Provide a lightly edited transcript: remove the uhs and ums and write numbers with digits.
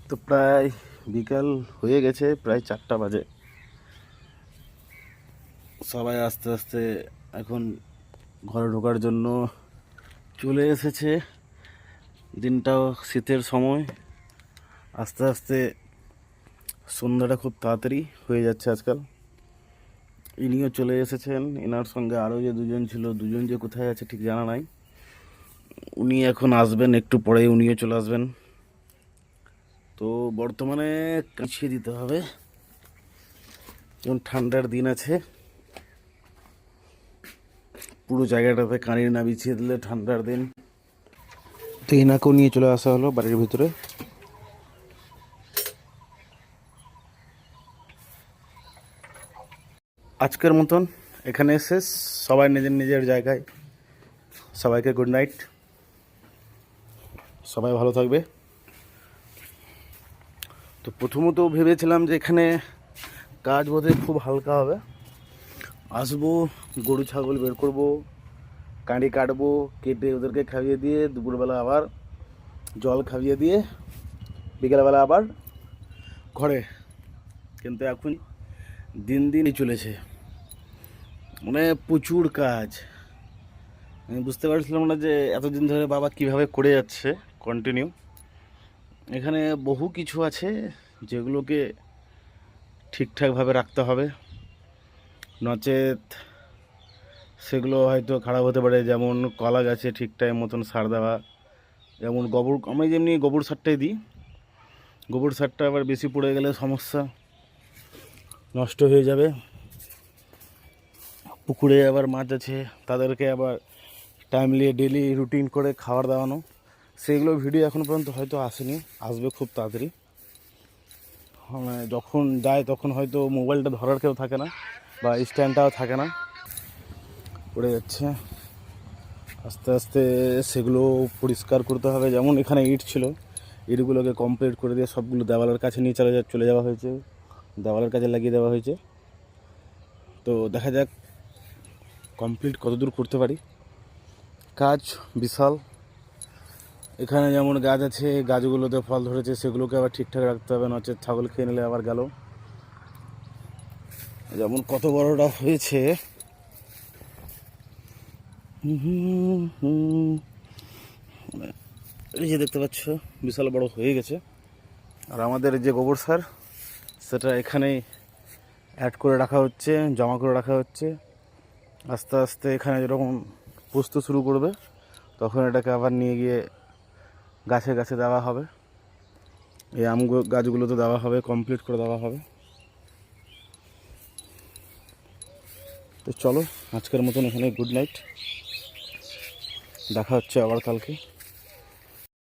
তো প্রায় বিকাল হয়ে গেছে, প্রায় 4টা বাজে। সবাই আস্তে আস্তে এখন ঘরে ঢোকার জন্য চলে এসেছে। দিনটাও শীতের সময়, আস্তে আস্তে সন্ধ্যাটা খুব তাড়াতাড়ি হয়ে যাচ্ছে আজকাল। ইনিও চলে এসেছেন, এনার সঙ্গে আরও যে দুজন ছিল, দুজন যে কোথায় আছে ঠিক জানা নাই। উনি এখন আসবেন, একটু পরে উনিও চলে আসবেন। তো বর্তমানে কাছিয়ে দিতে হবে, যেমন ঠান্ডার দিন আছে, পুরো জায়গাটাতে কাঁড়ি না বিছিয়ে দিলে ঠান্ডার দিন। তো এনাকেও নিয়ে চলে আসা হলো বাড়ির ভিতরে। আজকের মতন এখানে শেষ, সবাই নিজের নিজের জায়গায়। সবাইকে গুড নাইট, সবাই ভালো থাকবে। তো প্রথমত ভেবেছিলাম যে এখানে কাজ বোধহয় খুব হালকা হবে। আসবো, গরু ছাগল বের করব, কাঁড়ি কাটবো, কেটে ওদেরকে খাইয়ে দিয়ে দুপুরবেলা আবার জল খাইয়ে দিয়ে বিকেলবেলা আবার ঘরে। কিন্তু এখন দিন দিনই চলেছে, মানে প্রচুর কাজ। আমি বুঝতে পারছিলাম না যে এতদিন ধরে বাবা কিভাবে করে যাচ্ছে কন্টিনিউ। এখানে বহু কিছু আছে যেগুলোকে ঠিকঠাকভাবে রাখতে হবে, নচেত সেগুলো হয়তো খারাপ হতে পারে। যেমন কলা গাছে ঠিক টাইম মতন সার দেওয়া, যেমন গোবর, আমি যেমনি গোবর সারটাই দিই, গোবর সারটা আবার বেশি পড়ে গেলে সমস্যা, নষ্ট হয়ে যাবে। পুকুরে আবার মাছ আছে, তাদেরকে আবার টাইমলি ডেলি রুটিন করে খাবার দাওয়ানো, সেইগুলো ভিডিও এখন পর্যন্ত হয়তো আসেনি, আসবে খুব তাড়াতাড়ি। মানে যখন যায় তখন হয়তো মোবাইলটা ধরার কেউ থাকে না বা স্ট্যান্ডটাও থাকে না, পড়ে যাচ্ছে। আস্তে আস্তে সেগুলো পরিষ্কার করতে হবে। যেমন এখানে ইট ছিল, ইটগুলোকে কমপ্লিট করে দিয়ে সবগুলো দেওয়ালের কাছে নিয়ে চলে যাওয়া হয়েছে, দেওয়ালের কাছে লাগিয়ে দেওয়া হয়েছে। তো দেখা যাক কমপ্লিট কতদূর করতে পারি। কাজ বিশাল। এখানে যেমন গাছ আছে, গাছগুলোতে ফল ধরেছে, সেগুলোকে আবার ঠিকঠাক রাখতে হবে, নচেত ছাগল খেয়ে নিলে আবার গেল। যেমন কত বড়টা হয়েছে, এই যে দেখতে পাচ্ছ বিশাল বড় হয়ে গেছে। আর আমাদের যে গোবর সার, সেটা এখানেই অ্যাড করে রাখা হচ্ছে, জমা করে রাখা হচ্ছে। আস্তে আস্তে এখানে যখন পুষতে শুরু করবে তখন এটাকে আবার নিয়ে গিয়ে গাছে গাছে দেওয়া হবে। এই আম গাছগুলোতে দেওয়া হবে, কমপ্লিট করে দেওয়া হবে। তো চলো আজকের মতন এখানে গুড নাইট, দেখা হচ্ছে আবার কালকে।